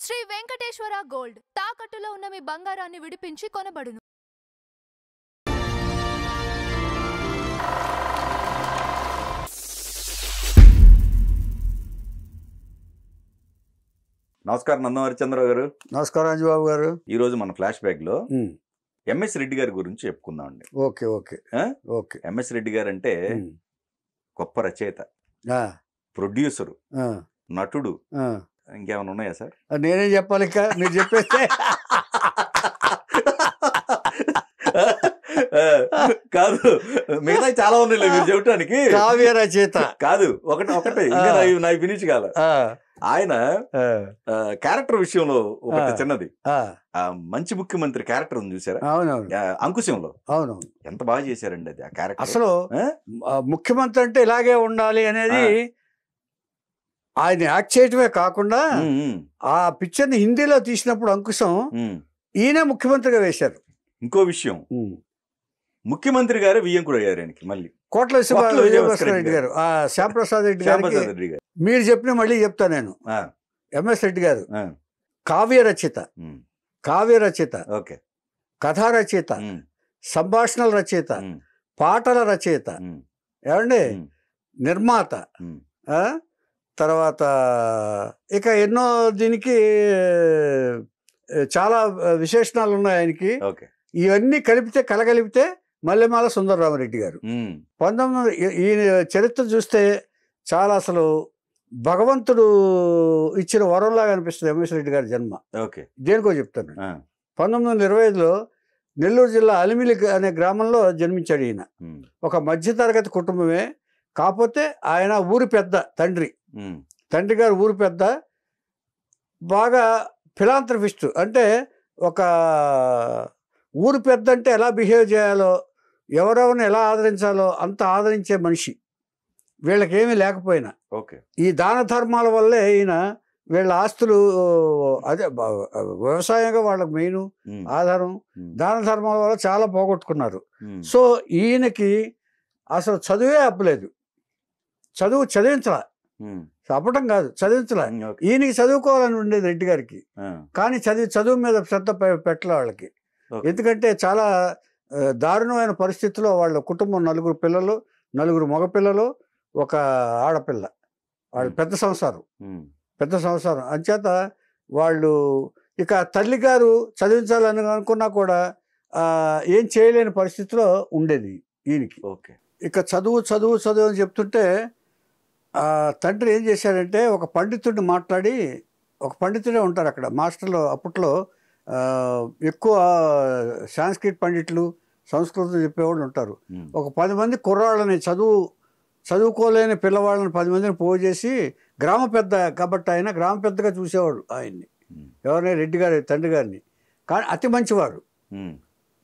Shri Venkateswara gold తాకట్టులో ఉన్న మీ బంగారాన్ని విడిపించి కొనబడును. నమస్కారం నందమూరి చంద్రరావు గారు. నమస్కారం అంజబాబు గారు. ఈ రోజు మన ఫ్లాష్ బ్యాక్ లో ఎంఎస్ రెడ్డి గారి గురించి చెప్పుకుందాం అండి. Okay okay okay. MS Reddy గారు అంటే గొప్ప రచయిత, ప్రొడ్యూసరు, నటుడు, ఇంకేమైనా ఉన్నాయా సార్? నేనేం చెప్పాలి, ఇంకా మీరు చెప్పేస్తే. కాదు, మిగతా చాలా ఉన్నాయి మీరు చెప్పడానికి. కావ్య రచయిత కాదు, ఒకటే ఇంకా నాకు ఫినిష్ కాల. ఆయన క్యారెక్టర్ విషయంలో ఒకటి చిన్నది, మంచి ముఖ్యమంత్రి క్యారెక్టర్ ఉంది చూసారా? అవునవును, అంకుశంలో. అవునవును, ఎంత బాగా చేశారండి అది. ఆ క్యారెక్టర్ అసలు ముఖ్యమంత్రి అంటే ఇలాగే ఉండాలి అనేది ఆయన యాక్ట్ చేయటమే కాకుండా ఆ పిక్చర్ ని హిందీలో తీసినప్పుడు అంకుశం ఈయన ముఖ్యమంత్రిగా వేశారు. ఇంకో విషయం, ముఖ్యమంత్రి గారు వియ్యంకుడు అయ్యారు ఆయనకి. మళ్ళీ కోట్ల రెడ్డి గారు, శ్యాంప్రసాద్ రెడ్డి గారు. మీరు చెప్పిన మళ్ళీ చెప్తా నేను. ఎంఎస్ రెడ్డి గారు కావ్య రచయిత, కథా రచయిత, సంభాషణల రచయిత, పాటల రచయిత, ఏమండి, నిర్మాత, తర్వాత ఇక ఎన్నో దీనికి చాలా విశేషణాలు ఉన్నాయి ఆయనకి. ఇవన్నీ కలగలిపితే మల్లెమాల సుందరరామరెడ్డి గారు. 19 ఈయన చరిత్ర చూస్తే చాలా అసలు భగవంతుడు ఇచ్చిన వరంలాగా అనిపిస్తుంది ఎంఎస్ రెడ్డి గారి జన్మ. దేనికో చెప్తాను. 1925లో నెల్లూరు జిల్లా అలిమిలి అనే గ్రామంలో జన్మించాడు ఈయన. ఒక మధ్యతరగతి కుటుంబమే, కాకపోతే ఆయన ఊరి పెద్ద, తండ్రి గారు ఊరి పెద్ద, బాగా ఫిలాంథ్రఫిస్ట్. అంటే ఒక ఊరి పెద్ద అంటే ఎలా బిహేవ్ చేయాలో, ఎవరెవరిని ఎలా ఆదరించాలో అంత ఆదరించే మనిషి. వీళ్ళకేమీ లేకపోయినా ఈ దాన ధర్మాల వల్లే ఈయన వీళ్ళ ఆస్తులు, అదే వ్యవసాయంగా వాళ్ళకి మెయిన్ ఆధారం, దాన ధర్మాల వల్ల చాలా పోగొట్టుకున్నారు. సో ఈయనకి అసలు చదువే అప్పలేదు. చదివించలా, అప్పటం కాదు, చదివించలా. ఈయనకి చదువుకోవాలని ఉండేది రెడ్డి గారికి, కానీ చదువు మీద శ్రద్ధ పెట్టలే వాళ్ళకి. ఎందుకంటే చాలా దారుణమైన పరిస్థితిలో వాళ్ళ కుటుంబం, 4 పిల్లలు, 4 మగపిల్లలు, ఒక ఆడపిల్ల. వాళ్ళు పెద్ద సంసారం అంచేత వాళ్ళు ఇక తల్లి గారు చదివించాలని అనుకున్నా కూడా ఏం చేయలేని పరిస్థితిలో ఉండేది ఈయనకి. ఇక చదువు అని చెప్తుంటే తండ్రి ఏం చేశాడంటే ఒక పండితుడిని మాట్లాడి, ఒక పండితుడే ఉంటారు అక్కడ మాస్టర్లు అప్పట్లో, ఎక్కువ సాంస్క్రిట్ పండితులు, సంస్కృతం చెప్పేవాళ్ళు ఉంటారు. ఒక 10 మంది కుర్రాళ్ళని, చదువుకోలేని పిల్లవాళ్ళని 10 మందిని పోగు చేసి, గ్రామ పెద్ద కాబట్టి ఆయన గ్రామ పెద్దగా చూసేవాడు ఆయన్ని, ఎవరైనా రెడ్డి గారి తండ్రి గారిని. కానీ అతి మంచివాడు,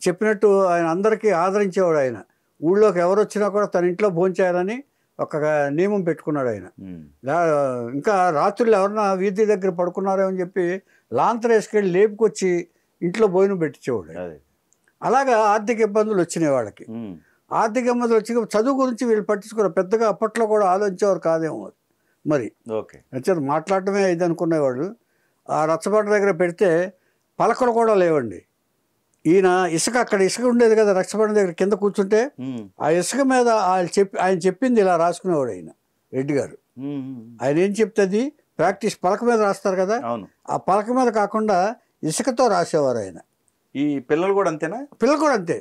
చెప్పినట్టు ఆయన అందరికీ ఆదరించేవాడు. ఆయన ఊళ్ళోకి ఎవరు వచ్చినా కూడా తన ఇంట్లో భోంచేయాలని ఒక నియమం పెట్టుకున్నాడు ఆయన. ఇంకా రాత్రులు ఎవరన్నా వీధి దగ్గర పడుకున్నారో అని చెప్పి లాంతర్ వేసుకెళ్ళి లేపుకొచ్చి ఇంట్లో భోజనం పెట్టించేవాడు. అలాగా ఆర్థిక ఇబ్బందులు వచ్చినాయి వాళ్ళకి. ఆర్థిక ఇబ్బందులు వచ్చి చదువు గురించి వీళ్ళు పట్టించుకోరు పెద్దగా. అప్పట్లో కూడా ఆలోచించేవారు కాదేమో మరి. మాట్లాడటమే ఇది అనుకునేవాళ్ళు. ఆ రచ్చబండ దగ్గర పెడితే పలకలు కూడా లేవండి. ఈయన అక్కడ ఇసుక ఉండేది కదా రచ్చబండ దగ్గర, కింద కూర్చుంటే ఆ ఇసుక మీద ఆయన చెప్పింది ఇలా రాసుకునేవాడు ఆయన రెడ్డి గారు. ఆయన ఏం చెప్తుంది ప్రాక్టీస్ పలక మీద రాస్తారు కదా, ఆ పలక మీద కాకుండా ఇసుకతో రాసేవారు ఆయన. ఈ పిల్లలు కూడా అంతేనా? పిల్లలు కూడా అంతే.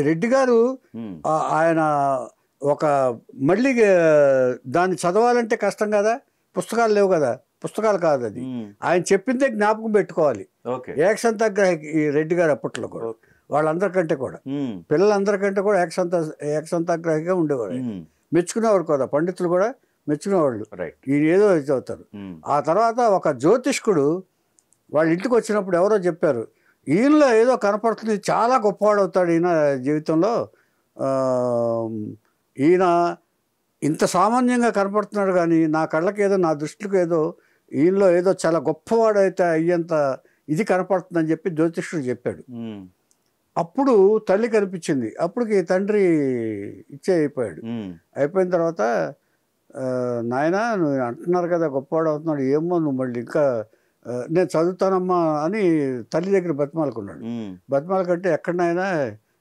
రెడ్డి గారు ఆయన ఒక మళ్ళీ దాన్ని చదవాలంటే కష్టం కదా, పుస్తకాలు లేవు కదా, పుస్తకాలు కాదు అది, ఆయన చెప్పిందే జ్ఞాపకం పెట్టుకోవాలి. ఏకసంతాగ్రహి ఈ రెడ్డి గారు అప్పట్లో కూడా, వాళ్ళందరికంటే కూడా, పిల్లలందరికంటే కూడా ఏకసంతాగ్రహిగా ఉండేవాడు. మెచ్చుకునేవాడు కదా, పండితులు కూడా మెచ్చుకునేవాళ్ళు, ఈయన ఏదో చదువుతారు. ఆ తర్వాత ఒక జ్యోతిష్కుడు వాళ్ళ ఇంటికి వచ్చినప్పుడు ఎవరో చెప్పారు, ఈయనలో ఏదో కనపడుతుంది, చాలా గొప్పవాడు అవుతాడు ఈయన జీవితంలో, ఈయన ఇంత సామాన్యంగా కనపడుతున్నాడు కానీ నా కళ్ళకి ఏదో, నా దృష్టికి ఏదో, ఈయనలో ఏదో చాలా గొప్పవాడు అయితే అయ్యేంత ఇది కనపడుతుందని చెప్పి జ్యోతిష్కుడు చెప్పాడు. అప్పుడు తల్లి కనిపించింది. అప్పటికి తండ్రి అయిపోయాడు. అయిపోయిన తర్వాత నాయన నువ్వు అంటున్నారు కదా గొప్పవాడు అవుతున్నాడు, ఏమో నువ్వు మళ్ళీ ఇంకా నేను చదువుతానమ్మా అని తల్లి దగ్గర బతిమాలుకున్నాడు. బతిమాలకంటే ఎక్కడైనా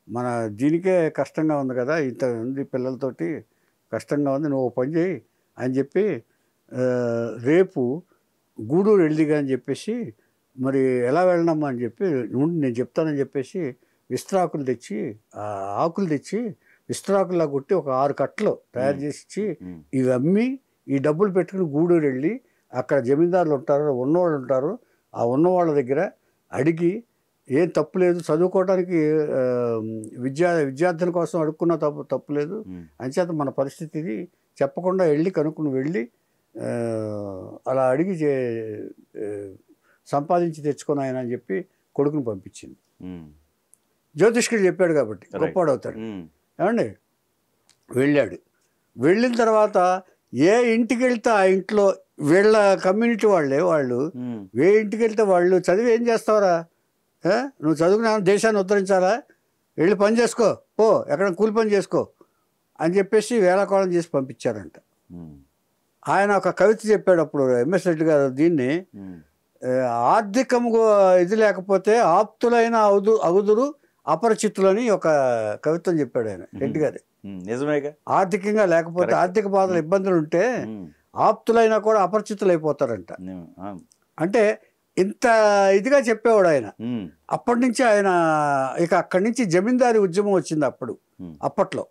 మన దీనికే కష్టంగా ఉంది కదా, ఇంత ఉంది పిల్లలతోటి కష్టంగా ఉంది, నువ్వు పని చేయి అని చెప్పి రేపు గూడూరు వెళ్ళిగా అని చెప్పేసి, మరి ఎలా వెళ్ళనమ్మా అని చెప్పి, నేను చెప్తానని చెప్పేసి విస్తరాకులు తెచ్చి ఆకులు తెచ్చి విస్తరాకుల్లా కొట్టి ఒక 6 కట్టలు తయారు చేసి ఇచ్చి, ఇవి అమ్మి ఈ డబ్బులు పెట్టుకుని గూడూరు వెళ్ళి అక్కడ జమీందారులు ఉంటారు, ఉన్నవాళ్ళు ఉంటారు, ఆ ఉన్నవాళ్ళ దగ్గర అడిగి ఏం తప్పు లేదు, చదువుకోవడానికి విద్యార్థుల కోసం అడుక్కున్న తప్పు లేదు, అంచేత మన పరిస్థితిది చెప్పకుండా వెళ్ళి కనుక్కుని వెళ్ళి అలా అడిగి సంపాదించి తెచ్చుకొని ఆయన అని చెప్పి కొడుకుని పంపించింది. జ్యోతిష్కుడు చెప్పాడు కాబట్టి గొప్పవాడు అవుతాడు. ఏమండి వెళ్ళాడు. వెళ్ళిన తర్వాత ఏ ఇంటికి వెళ్తే ఆ ఇంట్లో వీళ్ళ కమ్యూనిటీ వాళ్ళు ఏ ఇంటికి వెళ్తే వాళ్ళు చదివి ఏం చేస్తావరా, నువ్వు చదువుకున్నా దేశాన్ని ఉద్ధరించాలా, వెళ్ళి పని చేసుకో, పో ఎక్కడ కూలి పని చేసుకో అని చెప్పేసి వేళాకోళం చేసి పంపించారంట. ఆయన ఒక కవిత చెప్పాడు అప్పుడు ఎంఎస్ రెడ్డి గారు, దీన్ని ఆర్థికము ఇది లేకపోతే ఆప్తులైన అగుదురు అపరిచితులని ఒక కవిత్వం చెప్పాడు ఆయన రెడ్డి గారి. నిజమేగా, ఆర్థికంగా లేకపోతే ఆర్థిక బాధలు ఇబ్బందులు ఉంటే ఆప్తులైనా కూడా అపరిచితులు అయిపోతారంట. అంటే ఇంత ఇదిగా చెప్పేవాడు ఆయన. అప్పటి నుంచి ఆయన ఇక అక్కడి నుంచి జమీందారీ ఉద్యమం వచ్చింది. అప్పట్లో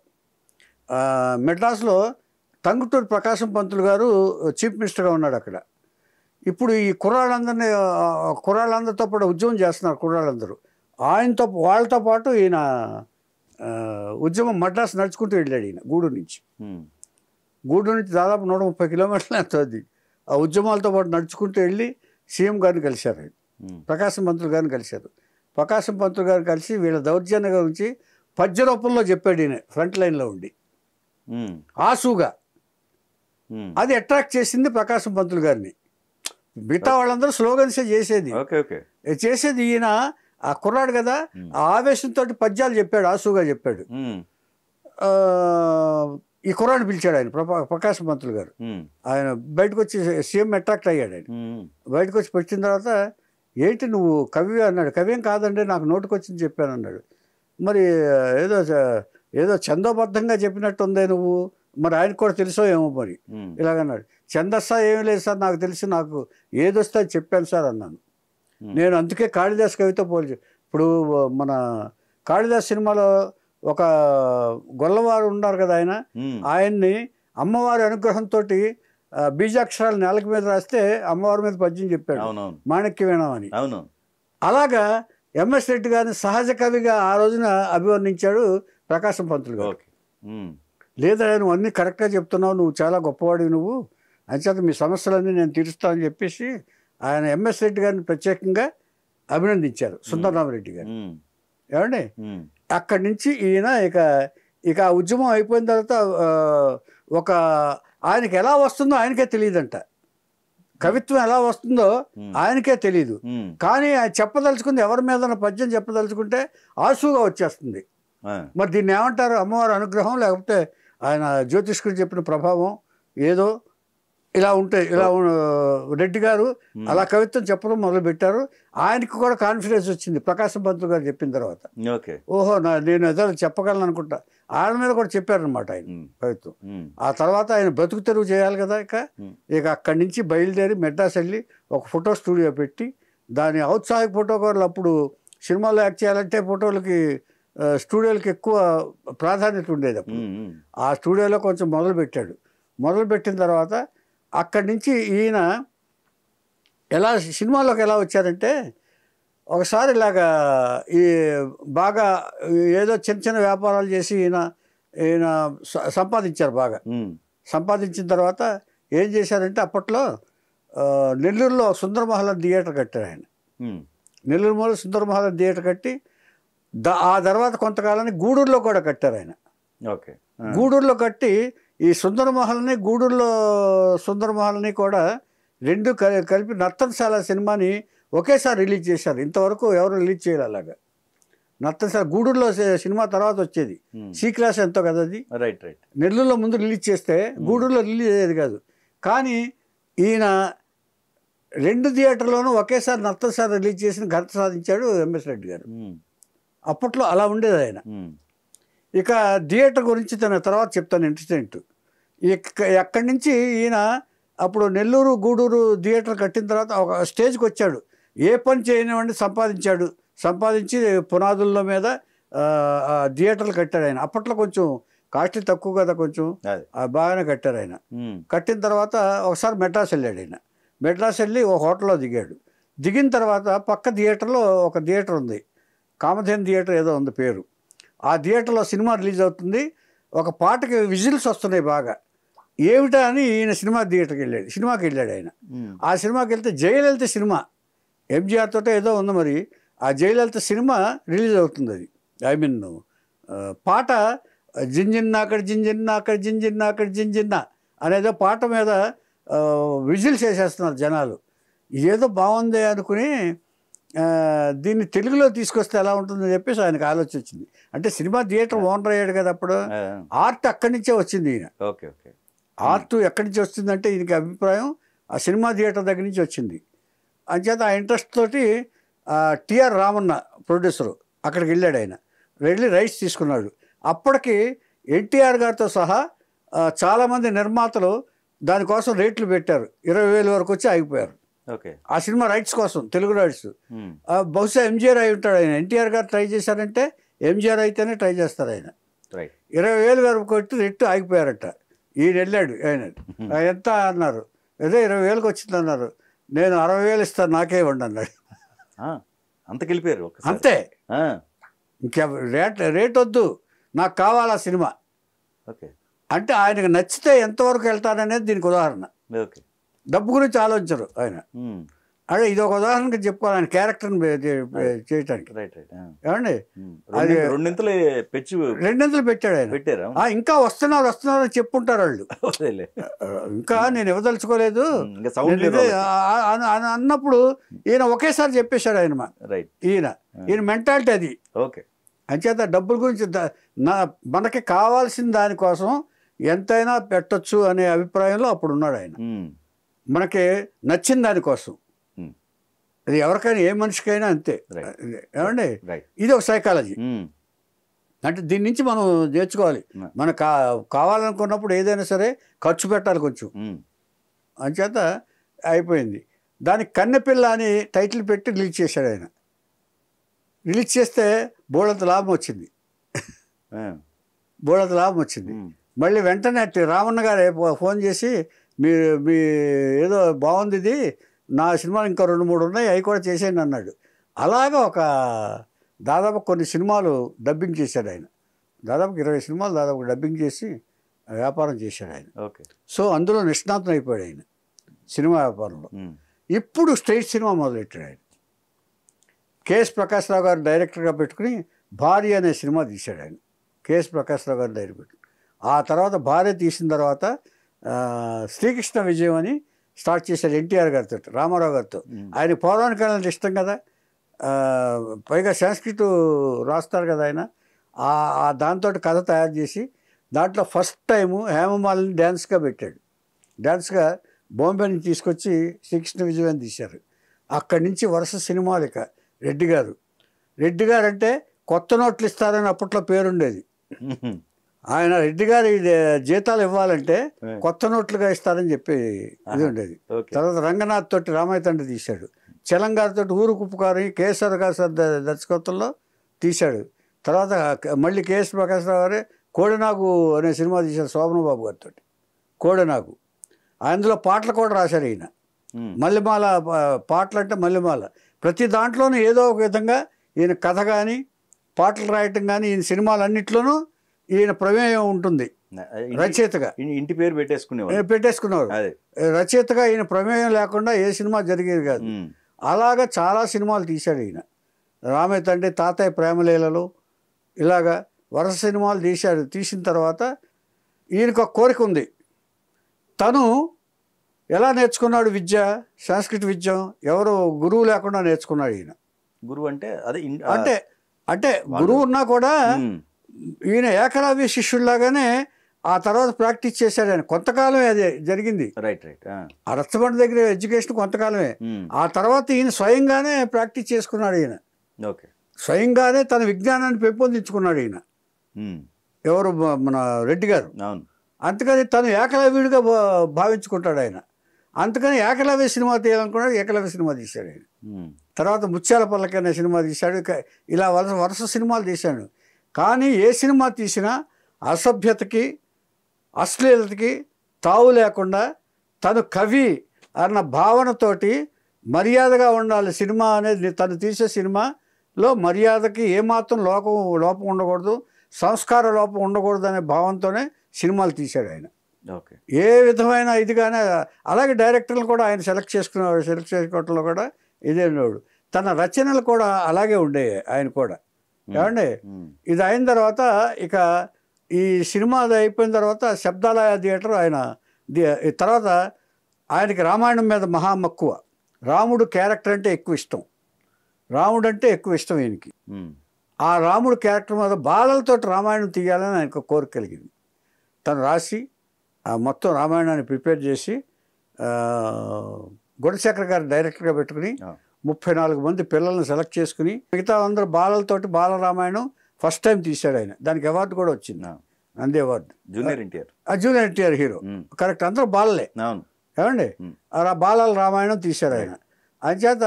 మెడ్రాస్లో టంగుటూరి ప్రకాశం పంతులు గారు చీఫ్ మినిస్టర్గా ఉన్నాడు అక్కడ. ఇప్పుడు ఈ కుర్రాళ్ళందరితో పాటు ఉద్యమం చేస్తున్నారు కుర్రాళ్ళందరూ. వాళ్ళతో పాటు ఈయన ఉద్యమం మద్రాసు నడుచుకుంటూ వెళ్ళాడు. ఈయన గూడూరు నుంచి దాదాపు 130 కిలోమీటర్లు అవుతుంది. ఆ ఉద్యమాలతో పాటు నడుచుకుంటూ వెళ్ళి సీఎం గారిని కలిశారు, ప్రకాశం పంతులు గారిని కలిశారు. ప్రకాశం పంతులు గారిని కలిసి వీళ్ళ దౌర్జన్యం గురించి పద్య రూపంలో చెప్పాడు ఈయన, ఫ్రంట్ లైన్లో ఉండి ఆసుగా. అది అట్రాక్ట్ చేసింది ప్రకాశం పంతులు గారిని. మిగతా వాళ్ళందరూ స్లోగన్సే చేసేది ఈయన ఆ కుర్రాడు కదా, ఆ ఆవేశంతో పద్యాలు చెప్పాడు, ఆసుగా చెప్పాడు. ఈ కుర్రాడిని పిలిచాడు ఆయన ప్రకాశం పంతులు గారు. ఆయన బయటకు వచ్చి సీఎం అట్రాక్ట్ అయ్యాడు. ఆయన బయటకు వచ్చి పెట్టిన తర్వాత, ఏంటి నువ్వు కవి అన్నాడు. కవియం కాదండి, నాకు నోటికి వచ్చింది చెప్పాను అన్నాడు. మరి ఏదో చందోబద్ధంగా చెప్పినట్టు ఉందే నువ్వు, మరి ఆయనకు కూడా తెలుసో ఏమో మరి ఇలాగన్నాడు. ఛందస్సా ఏమీ లేదు సార్, నాకు తెలిసి నాకు ఏదొస్తే అది చెప్పాను సార్ అన్నాను. నేను అందుకే కాళిదాస్ కవితో పోల్చి, ఇప్పుడు మన కాళిదాస్ సినిమాలో ఒక గొల్లవారు ఉన్నారు కదా, ఆయన్ని అమ్మవారి అనుగ్రహంతో బీజాక్షరాలు నేలకి మీద రాస్తే అమ్మవారి మీద పద్యం చెప్పాడు, మాణిక్య వీణమని. అలాగా ఎంఎస్ రెడ్డి గారిని సహజ కవిగా ఆ రోజున అభివర్ణించాడు ప్రకాశం పంతులు గారు. లేదా నువ్వు అన్నీ కరెక్ట్గా చెప్తున్నావు, నువ్వు చాలా గొప్పవాడివి, నువ్వు అంచేత మీ సమస్యలన్నీ నేను తీరుస్తానని చెప్పేసి ఆయన ఎంఎస్ రెడ్డి గారిని ప్రత్యేకంగా అభినందించారు, సుందరరామరెడ్డి గారు. ఏమండి అక్కడి నుంచి ఈయన ఇక ఆ ఉద్యమం అయిపోయిన తర్వాత ఆయనకి ఎలా వస్తుందో ఆయనకే తెలియదంట. కవిత్వం ఎలా వస్తుందో ఆయనకే తెలియదు. కానీ ఆయన చెప్పదలుచుకుంది, ఎవరి మీద పద్యం చెప్పదలుచుకుంటే ఆసుగా వచ్చేస్తుంది. మరి దీన్ని ఏమంటారు, అమ్మవారి అనుగ్రహం లేకపోతే ఆయన జ్యోతిష్కుడు చెప్పిన ప్రభావం ఏదో ఇలా ఉంటాయి. రెడ్డి గారు అలా కవిత్వం చెప్పడం మొదలు పెట్టారు. ఆయనకి కూడా కాన్ఫిడెన్స్ వచ్చింది ప్రకాశం పంతులు గారు చెప్పిన తర్వాత. ఓహో నేను ఏదో చెప్పగలను అనుకుంటా. ఆయన మీద కూడా చెప్పారనమాట ఆయన కవిత్వం. ఆ తర్వాత ఆయన బ్రతుకు తెరువు చేయాలి కదా, ఇక అక్కడి నుంచి బయలుదేరి మెడ్రాస్ వెళ్ళి ఒక ఫోటో స్టూడియో పెట్టి, దాని ఔత్సాహిక ఫోటోగ్రాఫర్లు అప్పుడు సినిమాలో యాక్ట్ చేయాలంటే ఫోటోలకి స్టూడియోలకి ఎక్కువ ప్రాధాన్యత ఉండేది. అప్పుడు ఆ స్టూడియోలో కొంచెం మొదలుపెట్టిన తర్వాత అక్కడి నుంచి ఈయన సినిమాలోకి ఎలా వచ్చారంటే, ఒకసారి ఇలాగా బాగా ఏదో చిన్న వ్యాపారాలు చేసి ఈయన సంపాదించారు బాగా. సంపాదించిన తర్వాత ఏం చేశారంటే, అప్పట్లో నెల్లూరులో సుందరమహల్ థియేటర్ కట్టారు ఆయన. నెల్లూరులో సుందరమహల్ థియేటర్ కట్టి ఆ తర్వాత కొంతకాలానికి గూడూరులో కూడా కట్టారు ఆయన. గూడూరులో కట్టి ఈ సుందరమహల్ని సుందరమహల్ని కూడా రెండు కలిపి నర్తనశాల సినిమాని ఒకేసారి రిలీజ్ చేశారు. ఇంతవరకు ఎవరు రిలీజ్ చేయాలి అలాగా. నర్తనశాల గూడూరులో సినిమా తర్వాత వచ్చేది, సి క్లాస్ ఎంతో కదా అది. నెల్లూరులో ముందు రిలీజ్ చేస్తే గూడూరులో రిలీజ్ అయ్యేది కాదు. కానీ ఈయన 2 థియేటర్లోనూ ఒకేసారి నర్తనశాల రిలీజ్ చేసిన ఘనత సాధించాడు ఎంఎస్ రెడ్డి గారు. అప్పట్లో అలా ఉండేది ఆయన. ఇక థియేటర్ గురించి తన తర్వాత చెప్తాను ఇన్సిడెంట్. ఎక్కడి నుంచి ఈయన అప్పుడు నెల్లూరు గూడూరు థియేటర్ కట్టిన తర్వాత ఒక స్టేజ్కి వచ్చాడు. ఏ పని చేయనివ్వండి సంపాదించి పునాదుల మీద థియేటర్లు కట్టాడు ఆయన. అప్పట్లో కొంచెం కాస్ట్లీ తక్కువ కదా, కొంచెం బాగానే కట్టారు ఆయన. కట్టిన తర్వాత ఒకసారి మెడ్రాస్ వెళ్ళాడు ఆయన. మెడ్రాస్ వెళ్ళి ఒక హోటల్లో దిగాడు. దిగిన తర్వాత పక్క థియేటర్లో ఒక థియేటర్ ఉంది, కామధేను థియేటర్ ఏదో ఉంది పేరు. ఆ థియేటర్లో సినిమా రిలీజ్ అవుతుంది. ఒక పాటకి విజిల్స్ వస్తున్నాయి బాగా. ఏమిటా అని ఈయన సినిమాకి వెళ్ళాడు ఆయన. ఆ సినిమాకి వెళ్తే జయలలిత సినిమా ఎంజీఆర్ తోట ఏదో ఉంది మరి. ఆ జయలలిత సినిమా రిలీజ్ అవుతుంది. అది ఐ మీన్ పాట జింజిన్నా అక్కడ జింజిన్నా అక్కడ జింజిన్నా అక్కడ జింజిన్నా అనేదో పాట మీద విజిల్స్ వేసేస్తున్నారు జనాలు. ఏదో బాగుంది అనుకుని దీన్ని తెలుగులో తీసుకొస్తే ఎలా ఉంటుందని చెప్పేసి ఆయనకు ఆలోచన వచ్చింది. అంటే సినిమా థియేటర్ ఓనర్ అయ్యాడు కదా అప్పుడు. ఆర్ట్ అక్కడి నుంచే వచ్చింది. ఈయన ఆర్ట్ ఎక్కడి నుంచి వస్తుందంటే ఈయనకి అభిప్రాయం ఆ సినిమా థియేటర్ దగ్గర నుంచి వచ్చింది. అంచేత ఆ ఇంట్రెస్ట్ తోటి టిఆర్ రామన్న ప్రొడ్యూసరు అక్కడికి వెళ్ళాడు. ఆయన వెళ్ళి రైట్స్ తీసుకున్నాడు. అప్పటికి ఎన్టీఆర్ గారితో సహా చాలామంది నిర్మాతలు దానికోసం రేట్లు పెట్టారు. 20,000 వరకు వచ్చి ఆగిపోయారు ఆ సినిమా రైట్స్ కోసం, తెలుగు రైట్స్. బహుశా ఎంజీఆర్ అయి ఉంటాడు ఆయన. ఎన్టీఆర్ గారు ట్రై చేశారంటే ఎంజీఆర్ అయితేనే ట్రై చేస్తారు ఆయన. 20,000 వరకు కొట్టి రెట్టు ఆగిపోయారట. ఈయన వెళ్ళాడు. ఆయన ఎంత అన్నారు, ఏదో 20,000కి వచ్చింది అన్నారు. నేను 60,000 ఇస్తాను, నాకే ఇవ్వండి అన్నాడు. అంతకి వెళ్ళిపోయారు. అంతే, ఇంకా రేట్ వద్దు, నాకు కావాలి ఆ సినిమా. అంటే ఆయనకు నచ్చితే ఎంతవరకు వెళ్తారనేది దీనికి ఉదాహరణ. డబ్బు గురించి ఆలోచించరు ఆయన. అదే ఇది ఒక ఉదాహరణకి చెప్పుకోవాలి ఆయన క్యారెక్టర్ని చేయటానికి. ఏమండి అది 2 పెట్టాడు ఆయన. ఇంకా వస్తున్నారు అని చెప్పుంటారు వాళ్ళు. ఇంకా నేను ఇవ్వదలుచుకోలేదు అన్నప్పుడు ఈయన ఒకేసారి చెప్పేశాడు ఆయన. ఈయన మెంటాలిటీ అది. అంచేత డబ్బుల గురించి మనకి కావాల్సిన దానికోసం ఎంతైనా పెట్టచ్చు అనే అభిప్రాయంలో అప్పుడు ఉన్నాడు ఆయన. మనకి నచ్చిన దానికోసం. అది ఎవరికైనా ఏ మనిషికైనా అంతే. ఏమండి ఇది ఒక సైకాలజీ. అంటే దీని నుంచి మనం నేర్చుకోవాలి. మనకు కావాలనుకున్నప్పుడు ఏదైనా సరే ఖర్చు పెట్టాలి కొంచెం. అంచేత అయిపోయింది. దానికి కన్నెపిల్ల అని టైటిల్ పెట్టి రిలీజ్ చేశాడు ఆయన. రిలీజ్ చేస్తే బోళంత లాభం వచ్చింది. మళ్ళీ వెంటనే రామన్న గారే ఫోన్ చేసి మీ ఏదో బాగుంది ఇది, నా సినిమాలు ఇంకా 2-3 ఉన్నాయి, అవి కూడా చేసేయండి అన్నాడు. అలాగా ఒక దాదాపు కొన్ని సినిమాలు డబ్బింగ్ చేశాడు ఆయన. దాదాపు 20 సినిమాలు దాదాపు డబ్బింగ్ చేసి వ్యాపారం చేశాడు ఆయన. సో అందులో నిష్ణాతం అయిపోయాడు ఆయన సినిమా వ్యాపారంలో. ఇప్పుడు స్టేట్ సినిమా మొదలెట్టాడు ఆయన. కేఎస్ ప్రకాశ్రావు గారు డైరెక్టర్గా పెట్టుకుని భార్య అనే సినిమా తీశాడు ఆయన. కేఎస్ ప్రకాశ్రావు గారు డైరెక్టర్. ఆ తర్వాత భార్య తీసిన తర్వాత శ్రీకృష్ణ విజయం అని స్టార్ట్ చేశాడు ఎన్టీఆర్ గారితో, రామారావు గారితో. ఆయన పౌరాణికాలంటే ఇష్టం కదా, పైగా సంస్కృత రాస్తారు కదా ఆయన. దాంతో కథ తయారు చేసి దాంట్లో ఫస్ట్ టైము హేమమాలిని డ్యాన్స్గా పెట్టాడు. డ్యాన్స్గా బాంబే నుంచి తీసుకొచ్చి శ్రీకృష్ణ విజయం అని తీశారు. అక్కడి నుంచి వరుస సినిమాలు. ఇక రెడ్డి గారు అంటే కొత్త నోట్లు ఇస్తారని అప్పట్లో పేరుండేది. ఆయన రెడ్డి గారి జీతాలు ఇవ్వాలంటే కొత్త నోట్లుగా ఇస్తారని చెప్పి ఇది ఉండేది. తర్వాత రంగనాథ్ తోటి రామయ్య తండ్రి తీశాడు. చలంగారితో ఊరు కుప్పుకారి కేఎస్ఆర్ గారి దర్శకత్వంలో తీశాడు. తర్వాత మళ్ళీ కేఎస్ ప్రకాశ్రావు గారే కోడెనాగు అనే సినిమా తీశారు శోభనబాబు గారితో. కోడెనాగు అందులో పాటలు కూడా రాశారు ఈయన. మల్లెమాల పాటలు అంటే మల్లెమాల. ప్రతి దాంట్లోనూ ఏదో ఒక విధంగా ఈయన కథ కానీ పాటలు రాయటం కానీ ఈయన సినిమాలన్నింటిలోనూ ఈయన ప్రమేయం ఉంటుంది. రచయితగా ఇంటి పేరు పెట్టేసుకున్నారు. రచయితగా ఈయన ప్రమేయం లేకుండా ఏ సినిమా జరిగేది కాదు. అలాగా చాలా సినిమాలు తీశాడు ఈయన. రామయ్య తండ్రి, తాతయ్య ప్రేమలీలలు, ఇలాగా వరుస సినిమాలు తీశాడు. తీసిన తర్వాత ఈయనకు ఒక కోరిక ఉంది. తను ఎలా నేర్చుకున్నాడు విద్య, సంస్కృత విద్య ఎవరు గురువు లేకుండా నేర్చుకున్నాడు ఈయన. గురువు అంటే అదే అంటే గురువు ఉన్నా కూడా ఈయన ఏకలవ్య శిష్యుల్లాగానే ఆ తర్వాత ప్రాక్టీస్ చేశాడు ఆయన. కొంతకాలమే అది జరిగింది. రైట్. ఆ రచ్చబండ దగ్గర ఎడ్యుకేషన్ కొంతకాలమే. ఆ తర్వాత ఈయన స్వయంగానే ప్రాక్టీస్ చేసుకున్నాడు. ఈయన స్వయంగానే తన విజ్ఞానాన్ని పెంపొందించుకున్నాడు ఈయన. ఎవరు? మన రెడ్డి గారు. అందుకని తను ఏకలవ్యుడిగా భావించుకుంటాడు ఆయన. అందుకని ఏకలవ్య సినిమా తీయాలనుకున్నాడు. ఏకలవ్య సినిమా తీశాడు ఆయన. తర్వాత ముత్యాల పల్లకి అనే సినిమా తీశాడు. ఇలా వరుస సినిమాలు తీశాడు. కానీ ఏ సినిమా తీసినా అసభ్యతకి అశ్లీలతకి తావు లేకుండా తను కవి అన్న భావనతోటి మర్యాదగా ఉండాలి సినిమా అనేది. తను తీసే సినిమాలో మర్యాదకి ఏమాత్రం లోపం ఉండకూడదు, సంస్కార లోపం ఉండకూడదు అనే భావంతోనే సినిమాలు తీశాడు ఆయన. ఏ విధమైన ఇదిగానే. అలాగే డైరెక్టర్లు కూడా ఆయన సెలెక్ట్ చేసుకోవటంలో కూడా ఇదే ఉన్నాడు. తన రచనలు కూడా అలాగే ఉండేవి ఆయన కూడా. ఏమండి, ఇది అయిన తర్వాత ఇక ఈ సినిమా అయిపోయిన తర్వాత శబ్దాలయ థియేటర్ ఆయన తర్వాత ఆయనకి రామాయణం మీద మహా మక్కువ. రాముడు క్యారెక్టర్ అంటే ఎక్కువ ఇష్టం. రాముడు అంటే ఎక్కువ ఇష్టం ఈయనకి. ఆ రాముడు క్యారెక్టర్ మీద బాలలతో రామాయణం తీయాలని ఆయనకు కోరిక కలిగింది. తను రాసి ఆ మొత్తం రామాయణాన్ని ప్రిపేర్ చేసి గుణశేఖర్ గారు డైరెక్టర్గా పెట్టుకుని 34 మంది పిల్లల్ని సెలెక్ట్ చేసుకుని మిగతా అందరూ బాలలతోటి బాల రామాయణం ఫస్ట్ టైం తీశాడు ఆయన. దానికి అవార్డు కూడా వచ్చింది, Nandi award. Junior NTR hero. Correct, అందరూ బాలలే. ఏమండి, అలా బాలల రామాయణం తీశారు ఆయన. అంచేత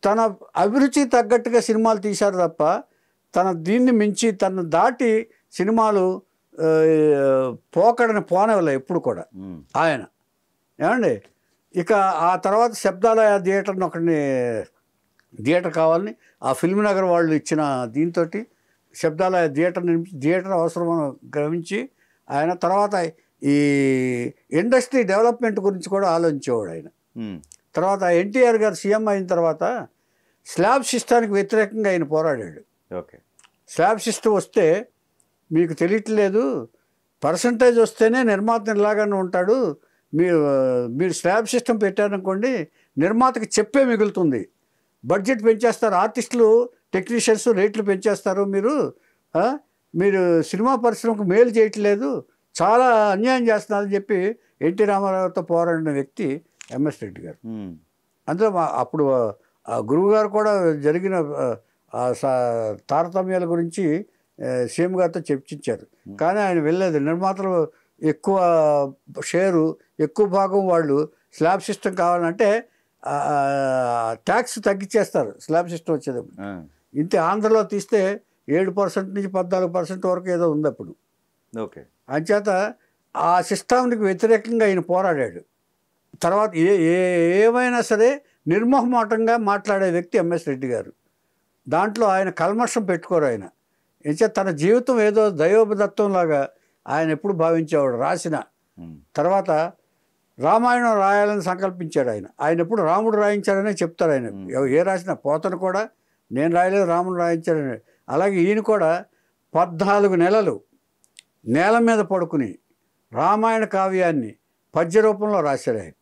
తన అభిరుచి తగ్గట్టుగా సినిమాలు తీశారు తప్ప దీన్ని మించి తను దాటి సినిమాలు పోనివ్వలే ఎప్పుడు కూడా ఆయన. ఏమండి, ఇక ఆ తర్వాత శబ్దాలయ థియేటర్ని థియేటర్ కావాలని ఆ ఫిల్మ్ నగర్ వాళ్ళు ఇచ్చిన దీంతో శబ్దాలయ థియేటర్ అవసరం గ్రహించి ఆయన తర్వాత ఈ ఇండస్ట్రీ డెవలప్మెంట్ గురించి కూడా ఆలోచించేవాడు ఆయన. తర్వాత ఎన్టీఆర్ గారు సీఎం అయిన తర్వాత స్లాబ్ సిస్టానికి వ్యతిరేకంగా ఆయన పోరాడాడు. స్లాబ్ సిస్టమ్ వస్తే మీకు తెలియట్లేదు, పర్సంటేజ్ వస్తేనే నిర్మాత ఇలాగానే ఉంటాడు, మీరు స్లాబ్ సిస్టమ్ పెట్టారనుకోండి నిర్మాతకి చెప్పే మిగులుతుంది, బడ్జెట్ పెంచేస్తారు, ఆర్టిస్టులు టెక్నీషియన్స్ రేట్లు పెంచేస్తారు, మీరు సినిమా పరిశ్రమకు మేలు చేయట్లేదు, చాలా అన్యాయం చేస్తున్నారని చెప్పి ఎన్టీ రామారావుతో పోరాడిన వ్యక్తి ఎంఎస్ రెడ్డి గారు. అందులో అప్పుడు గురువు గారు కూడా జరిగిన తారతమ్యాల గురించి సీఎం గారితో చర్చించారు. కానీ ఆయన వెళ్ళలేదు. నిర్మాతలు ఎక్కువ షేరు, ఎక్కువ భాగం వాళ్ళు స్లాబ్ సిస్టమ్ కావాలంటే ట్యాక్స్ తగ్గించేస్తారు స్లాబ్ సిస్టమ్ వచ్చేటప్పుడు. ఇంతే ఆంధ్రలో తీస్తే 7% నుంచి 14% వరకు ఏదో ఉంది అప్పుడు. అంచేత ఆ సిస్టమ్కి వ్యతిరేకంగా ఆయన పోరాడాడు. తర్వాత ఏమైనా సరే నిర్మోహమాటంగా మాట్లాడే వ్యక్తి ఎంఎస్ రెడ్డి గారు. దాంట్లో ఆయన కల్మషం పెట్టుకోరు ఆయన. ఎంచేత తన జీవితం ఏదో దైవోపదత్తంలాగా ఆయన ఎప్పుడు భావించేవాడు. రాసిన తర్వాత రామాయణం రాయాలని సంకల్పించాడు ఆయన. ఆయన ఎప్పుడు రాముడు రాయించాడనే చెప్తారు ఆయన. ఏ రాసిన పోతను కూడా నేను రాయలేదు, రాముడు రాయించాడని. అలాగే ఈయన కూడా 14 నెలలు నేల మీద పడుకుని రామాయణ కావ్యాన్ని పద్య రూపంలో రాశాడు ఆయన.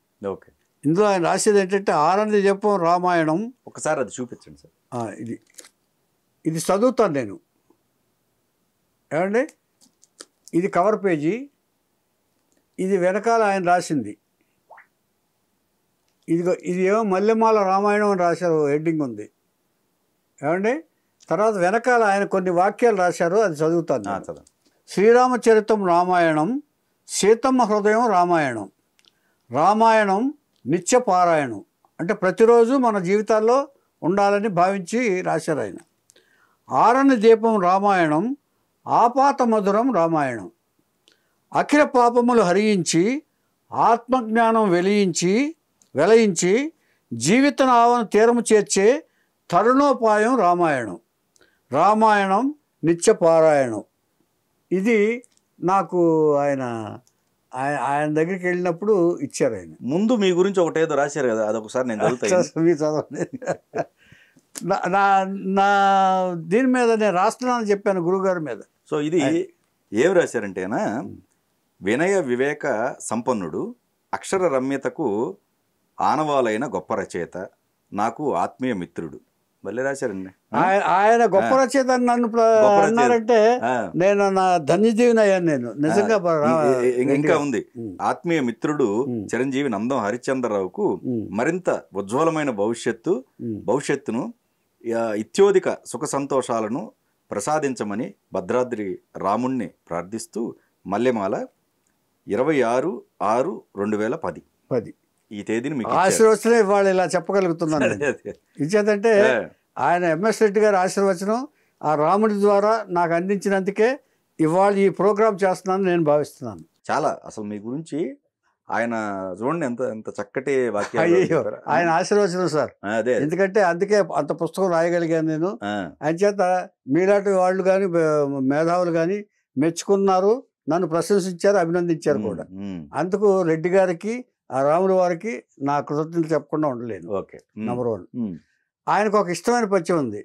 ఇందులో ఆయన రాసేది ఏంటంటే ఆనంద జపం రామాయణం. ఒకసారి అది చూపించండి సార్. ఇది చదువుతాను నేను. ఏమండి, ఇది కవర్ పేజీ, ఇది వెనకాల ఆయన రాసింది. ఇది ఏమో మల్లెమాల రామాయణం అని రాశారు, హెడ్డింగ్ ఉంది. ఏమండి, తర్వాత వెనకాల ఆయన కొన్ని వాక్యాలు రాశారు, అది చదువుతాను. శ్రీరామచరితం రామాయణం, సీతమ్మ హృదయం రామాయణం, రామాయణం నిత్య పారాయణం, అంటే ప్రతిరోజు మన జీవితాల్లో ఉండాలని భావించి రాశారు ఆయన. ఆరణ దీపం రామాయణం, ఆపాత మధురం రామాయణం, అఖిల పాపములు హరించి ఆత్మజ్ఞానం వెలయించి జీవిత నావను తీరము చేర్చే తరుణోపాయం రామాయణం, రామాయణం నిత్య పారాయణం. ఇది నాకు ఆయన దగ్గరికి వెళ్ళినప్పుడు ఇచ్చారు ఆయన. ముందు మీ గురించి ఒకటేదో రాశారు కదా, అదొకసారి నేను చదవండి. నా దీని మీద నేను రాస్తున్నానని చెప్పాను గురువుగారి మీద. సో ఇది ఏం రాశారంటేనా, వినయ వివేక సంపన్నుడు, అక్షర రమ్యతకు ఆనవాలైన గొప్ప రచయిత, నాకు ఆత్మీయ మిత్రుడు, భలే రాశారండి. ఆయన గొప్ప రచయిత అని నన్ను అన్నారంటే నేను నా ధన్యజీవిని అయ్యాను నేను నిజంగా. ఇంకా ఉంది, ఆత్మీయ మిత్రుడు చిరంజీవి నందం హరిశ్చంద్రరావుకు మరింత ఉజ్వలమైన భవిష్యత్తును ఇత్యోధిక సుఖ సంతోషాలను ప్రసాదించమని భద్రాద్రి రాముణ్ణి ప్రార్థిస్తూ మల్లెమాల 26/6/2010 ఈ తేదీని మీకు ఆశీర్వచనం ఇవాళ ఇలా చెప్పగలుగుతున్నాను. ఇచ్చేదంటే ఆయన ఎంఎస్ రెడ్డి గారి ఆశీర్వచనం ఆ రాముడి ద్వారా నాకు అందించినందుకే ఇవాళ ఈ ప్రోగ్రామ్ చేస్తున్నాను నేను భావిస్తున్నాను. చాలా అసలు మీ గురించి ఆయన చూడండి ఎంత ఎంత చక్కటి వాక్యాలు. అయ్యో, ఆయన ఆశీర్వచనం సార్. అదే ఎందుకంటే అందుకే అంత పుస్తకం రాయగలిగాను నేను. ఆయన చేత మీలాంటి వాళ్ళు కానీ మేధావులు కానీ మెచ్చుకున్నారు, నన్ను ప్రశంసించారు, అభినందించారు కూడా. అందుకు రెడ్డి గారికి ఆ రాముడి వారికి నా కృతజ్ఞతలు చెప్పకుండా ఉండలేను. Okay, number 1. ఆయనకు ఒక ఇష్టమైన పద్యం ఉంది.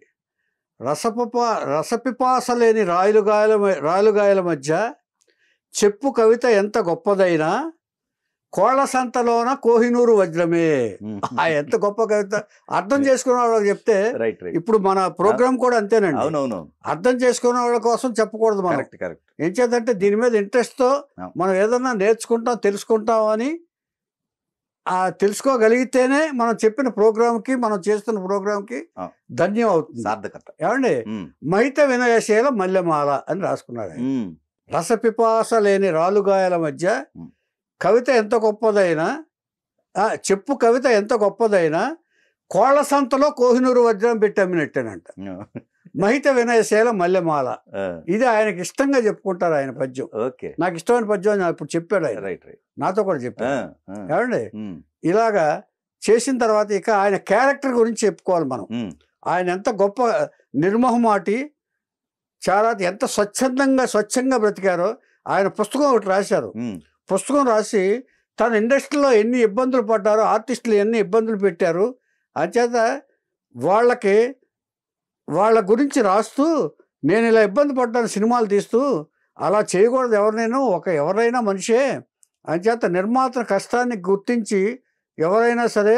రసపిపాస లేని రాయలుగాయల మధ్య చెప్పు కవిత ఎంత గొప్పదైనా కోళ్ల సంతలోన కోహినూరు వజ్రమే. ఎంత గొప్ప కవిత అర్థం చేసుకునే వాళ్ళకి చెప్తే. ఇప్పుడు మన ప్రోగ్రామ్ కూడా అంతేనండి. అర్థం చేసుకునే వాళ్ళ కోసం చెప్పకూడదు మనం. ఏం చేద్దంటే దీని మీద ఇంట్రెస్ట్తో మనం ఏదన్నా నేర్చుకుంటాం, తెలుసుకుంటాం అని తెలుసుకోగలిగితేనే మనం చెప్పిన ప్రోగ్రామ్కి, మనం చేస్తున్న ప్రోగ్రామ్కి ధన్యం అవుతుంది, సార్థకత. ఏమండి, మహిత వినయశీల మల్లెమాల అని రాసుకున్నాడు. రసపిపాస లేని రాలుగాయల మధ్య కవిత ఎంత గొప్పదైనా, చెప్పు కవిత ఎంత గొప్పదైనా కోళ్ల సంతలో కోహినూరు వజ్రం పెట్టి అమ్మినట్టేనంట. మహిత వినయశీల మల్లెమాల, ఇది ఆయనకి ఇష్టంగా చెప్పుకుంటారు ఆయన పద్యం. నాకు ఇష్టమైన పద్యం అని ఇప్పుడు చెప్పాడు ఆయన, నాతో కూడా చెప్పాడు. ఏమండి, ఇలాగా చేసిన తర్వాత ఇక ఆయన క్యారెక్టర్ గురించి చెప్పుకోవాలి మనం. ఆయన ఎంత గొప్ప నిర్మోహమాటి, చాలా ఎంత స్వచ్ఛంగా బ్రతికారో. ఆయన పుస్తకం ఒకటి రాశారు. పుస్తకం రాసి తన ఇండస్ట్రీలో ఎన్ని ఇబ్బందులు పడ్డారో, ఆర్టిస్టులు ఎన్ని ఇబ్బందులు పెట్టారు, అంచేత వాళ్ళ గురించి రాస్తూ నేను ఇలా ఇబ్బంది పడ్డాను సినిమాలు తీస్తూ, అలా చేయకూడదు ఎవరైనా మనిషే. అంచేత నిర్మాత కష్టాన్ని గుర్తించి ఎవరైనా సరే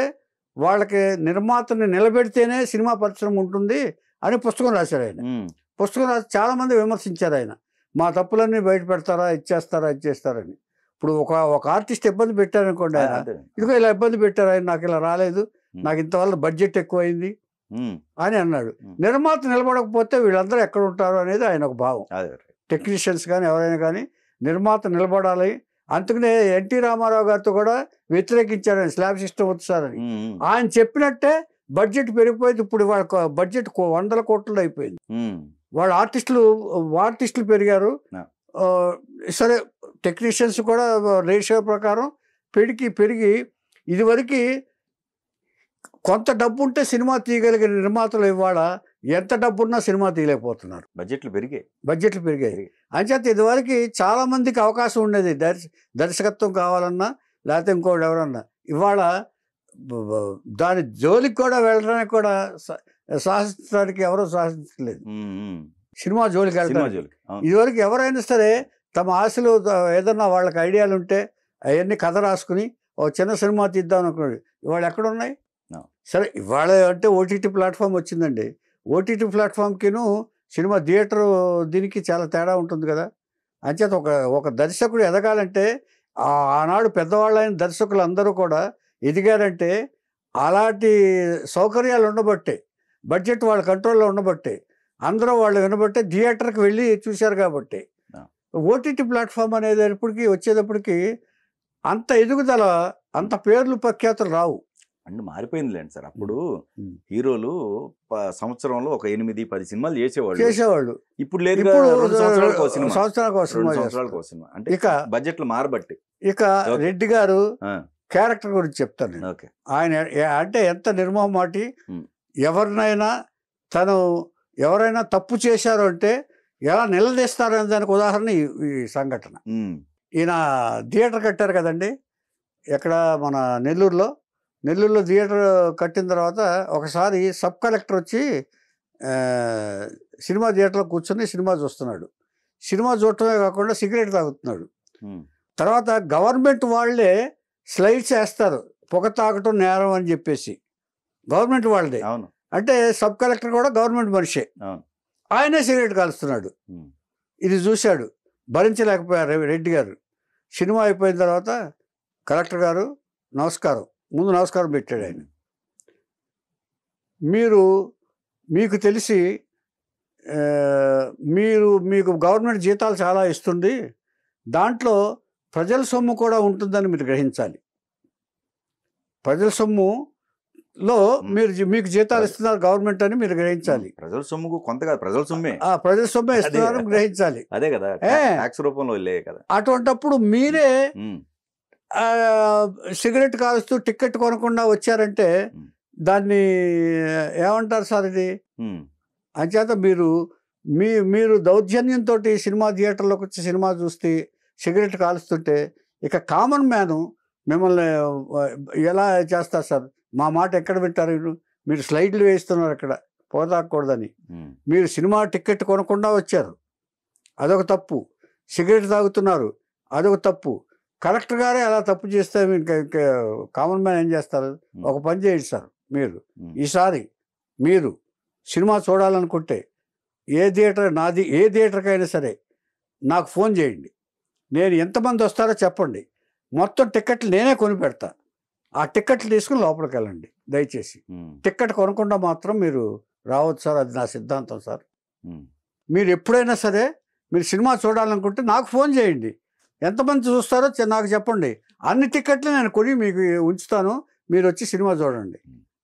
వాళ్ళకి నిర్మాతని నిలబెడితేనే సినిమా పరిశ్రమ ఉంటుంది అని పుస్తకం రాశారు ఆయన. పుస్తకం రాసి చాలామంది విమర్శించారు ఆయన, మా తప్పులన్నీ బయట పెడతారా, ఇచ్చేస్తారని. ఇప్పుడు ఒక ఆర్టిస్ట్ ఇబ్బంది పెట్టారనుకోండి, ఆయన ఇదిగో ఇలా ఇబ్బంది పెట్టారు ఆయన, నాకు ఇలా రాలేదు, నాకు ఇంతవల్ల బడ్జెట్ ఎక్కువైంది అని అన్నాడు. నిర్మాత నిలబడకపోతే వీళ్ళందరూ ఎక్కడ ఉంటారు అనేది ఆయన ఒక భావం. టెక్నీషియన్స్ కానీ ఎవరైనా కానీ నిర్మాత నిలబడాలి. అందుకనే ఎన్టీ రామారావు గారితో కూడా వ్యతిరేకించారు ఆయన, స్లాబ్ సిస్టమ్ వద్దు సార్ అని. ఆయన చెప్పినట్టే బడ్జెట్ పెరిగిపోయింది. ఇప్పుడు వాళ్ళ బడ్జెట్ 100 కోట్లు అయిపోయింది. వాళ్ళ ఆర్టిస్టులు పెరిగారు. సరే, టెక్నీషియన్స్ కూడా రేషియో ప్రకారం పెరిగి ఇదివరకు కొంత డబ్బు ఉంటే సినిమా తీయగలిగిన నిర్మాతలు ఇవాళ ఎంత డబ్బున్నా సినిమా తీయలేకపోతున్నారు. బడ్జెట్లు పెరిగాయి. అంచేత ఇదివరకు చాలా మందికి అవకాశం ఉండేది, దర్శకత్వం కావాలన్నా లేకపోతే ఇంకోటి ఎవరన్నా. ఇవాళ దాని జోలికి కూడా వెళ్ళడానికి కూడా సాహసించడానికి ఎవరూ సాహసించలేదు. సినిమా జోలికి వెళ్ళడానికి ఇదివరకు ఎవరైనా సరే తమ ఆశలు ఏదన్నా వాళ్ళకి ఐడియాలు ఉంటే అవన్నీ కథ రాసుకుని ఒక చిన్న సినిమా తీద్దాం అనుకోండి. ఇవాళ ఎక్కడున్నాయి? సరే, ఇవాళ అంటే ఓటీటీ ప్లాట్ఫామ్ వచ్చిందండి. ఓటీటీ ప్లాట్ఫామ్కిను సినిమా థియేటర్ దీనికి చాలా తేడా ఉంటుంది కదా. అంచేత ఒక దర్శకుడు ఎదగాలంటే ఆనాడు పెద్దవాళ్ళైన దర్శకులు అందరూ కూడా ఎదిగారంటే అలాంటి సౌకర్యాలు ఉండబట్టే, బడ్జెట్ వాళ్ళ కంట్రోల్లో ఉండబట్టే, అందరూ వాళ్ళు వినబట్టే థియేటర్కి వెళ్ళి చూశారు కాబట్టి. ఓటీటీ ప్లాట్ఫామ్ అనేది వచ్చేటప్పటికి అంత ఎదుగుదల, అంత పేర్లు ప్రఖ్యాతులు రావు. అంటే మారిపోయిందిలేండి సార్. అప్పుడు హీరోలు సంవత్సరంలో ఒక 8-10 సినిమాలు చేసేవాళ్ళు. ఇప్పుడు లేదు, సంవత్సరాలకు సినిమా. అంటే ఇక బడ్జెట్లు మారబట్టి. ఇక రెడ్డి గారు క్యారెక్టర్ గురించి చెప్తాను నేను. ఆయన అంటే ఎంత నిర్మోహమాటి, ఎవరైనా తప్పు చేశారు అంటే ఎలా నిలదీస్తారనే దానికి ఉదాహరణ ఈ సంఘటన. ఈయన థియేటర్ కట్టారు కదండి, ఎక్కడ మన నెల్లూరులో థియేటర్ కట్టిన తర్వాత ఒకసారి సబ్ కలెక్టర్ వచ్చి సినిమా థియేటర్లో కూర్చొని సినిమా చూస్తున్నాడు. సినిమా చూడటమే కాకుండా సిగరెట్ తాగుతున్నాడు. తర్వాత గవర్నమెంట్ వాళ్ళే స్లైడ్స్ వేస్తారు, పొగ తాగటం నేరం అని చెప్పేసి. గవర్నమెంట్ వాళ్ళదే. అంటే సబ్ కలెక్టర్ కూడా గవర్నమెంట్ మనిషే, ఆయనే సిగరెట్ కాలుస్తున్నాడు. ఇది చూశాడు, భరించలేకపోయారు రెడ్డి గారు. సినిమా అయిపోయిన తర్వాత కలెక్టర్ గారు నమస్కారం, ముందు నమస్కారం పెట్టాడు ఆయన. మీకు తెలిసి మీకు గవర్నమెంట్ జీతాలు చాలా ఇస్తుంది, దాంట్లో ప్రజల సొమ్ము కూడా ఉంటుందని మీరు గ్రహించాలి. ప్రజల సొమ్ములో మీకు జీతాలు ఇస్తున్నారు గవర్నమెంట్ అని మీరు గ్రహించాలి. ప్రజల సొమ్ము కొంతగా ప్రజల సొమ్మే ఇస్తున్నారు గ్రహించాలి. అదే కదా, ట్యాక్స్ రూపంలో కదా. అటువంటప్పుడు మీరే సిగరెట్ కాలుస్తూ టికెట్ కొనకుండా వచ్చారంటే దాన్ని ఏమంటారు సార్? ఇది అంచేత మీరు దౌర్జన్యంతో సినిమా థియేటర్లోకి వచ్చి సినిమా చూస్తే సిగరెట్ కాలుస్తుంటే ఇక కామన్ మ్యాన్ మిమ్మల్ని ఎలా చేస్తారు సార్? మా మాట ఎక్కడ వింటారు? మీరు స్లైడ్లు వేస్తున్నారు అక్కడ పోతాకూడదని. మీరు సినిమా టికెట్ కొనకుండా వచ్చారు, అదొక తప్పు. సిగరెట్ తాగుతున్నారు, అదొక తప్పు. కలెక్టర్ గారే అలా తప్పు చేస్తే కామన్ మ్యాన్ ఏం చేస్తారు? ఒక పని చేయండి సార్, మీరు ఈసారి మీరు సినిమా చూడాలనుకుంటే ఏ థియేటర్కైనా సరే నాకు ఫోన్ చేయండి, నేను ఎంతమంది వస్తారో చెప్పండి, మొత్తం టికెట్లు నేనే కొని పెడతా, ఆ టికెట్లు తీసుకుని లోపలికి వెళ్ళండి దయచేసి. టికెట్ కొనకుండా మాత్రం మీరు రావద్దు సార్, అది నా సిద్ధాంతం సార్. మీరు ఎప్పుడైనా సరే మీరు సినిమా చూడాలనుకుంటే నాకు ఫోన్ చేయండి, ఎంతమంది చూస్తారో నాకు చెప్పండి, అన్ని టికెట్లు నేను కొని మీకు ఉంచుతాను, మీరు వచ్చి సినిమా చూడండి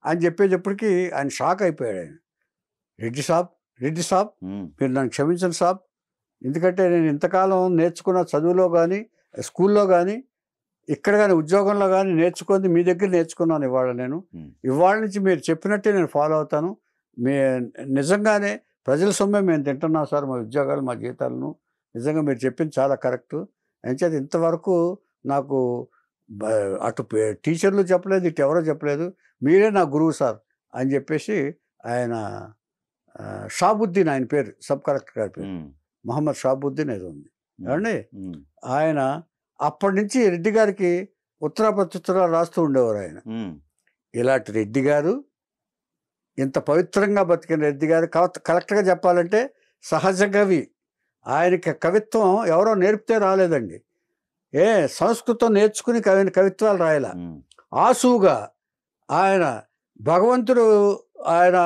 అని చెప్పేటప్పటికి ఆయన షాక్ అయిపోయాడు. ఆయన రెడ్డి సాబ్ మీరు నన్ను క్షమించండి సాబ్, ఎందుకంటే నేను ఇంతకాలం నేర్చుకున్న చదువులో కానీ స్కూల్లో కానీ ఇక్కడ కానీ ఉద్యోగంలో కానీ నేర్చుకుంది మీ దగ్గర నేర్చుకున్నాను. ఇవాళ నుంచి మీరు చెప్పినట్టే నేను ఫాలో అవుతాను. నిజంగానే ప్రజల సొమ్మే మేము తింటున్నాం సార్, మా ఉద్యోగాలు మా జీతాలను, నిజంగా మీరు చెప్పింది చాలా కరెక్టు. అంచేది ఇంతవరకు నాకు అటు టీచర్లు చెప్పలేదు, ఇటు ఎవరో చెప్పలేదు, మీరే నా గురువు సార్ అని చెప్పేసి ఆయన షాబుద్దీన్, ఆయన పేరు సబ్ కలెక్టర్ గారి పేరు మహమ్మద్ షాబుద్దీన్ ఏదో ఉంది ఏమండి. ఆయన అప్పటి నుంచి రెడ్డి గారికి ఉత్తరాలు రాస్తూ ఉండేవారు. ఆయన ఇలాంటి రెడ్డి గారు, ఇంత పవిత్రంగా బతికిన రెడ్డి గారు, కరెక్ట్గా చెప్పాలంటే సహజ కవి. ఆయనకి కవిత్వం ఎవరో నేర్పితే రాలేదండి, సంస్కృతం నేర్చుకుని కవిత్వాలు రాయాల. ఆసువుగా ఆయన భగవంతుడు ఆయన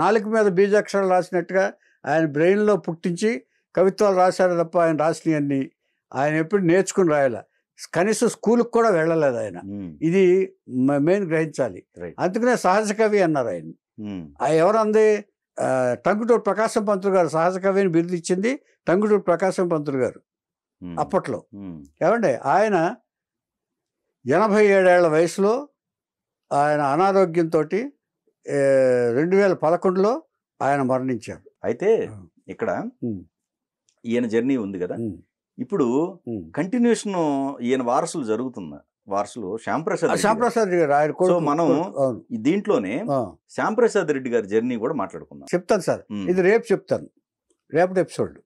నాలుక మీద బీజాక్షరాలు రాసినట్టుగా ఆయన బ్రెయిన్లో పుట్టించి కవిత్వాలు రాశాడు తప్ప ఆయన రాసినవన్నీ ఆయన ఎప్పుడు నేర్చుకుని రాయాల. కనీసం స్కూల్కి కూడా వెళ్ళలేదు ఆయన. ఇది మెయిన్ గ్రహించాలి. అందుకనే సహజ కవి అన్నారు ఆయన. ఎవరంది? టంగుటూరు ప్రకాశం పంతులు గారు సహజ కవిని బిరుదు ఇచ్చింది టంగుటూరు ప్రకాశం పంతులు గారు అప్పట్లో. ఏమండి, ఆయన 87 ఏళ్ల వయసులో ఆయన అనారోగ్యంతో 2011లో ఆయన మరణించారు. అయితే ఇక్కడ ఈయన జర్నీ ఉంది కదా, ఇప్పుడు కంటిన్యూషన్ ఈయన వారసులు జరుగుతున్నా, వారసులు శ్యాంప్రసాద్ రెడ్డి గారు ఆయన కూడా. మనం దీంట్లోనే శ్యాంప్రసాద్ రెడ్డి గారి జర్నీ కూడా మాట్లాడుకుందాం. చెప్తాను సార్, ఇది రేపు చెప్తాను, రేపటి ఎపిసోడ్.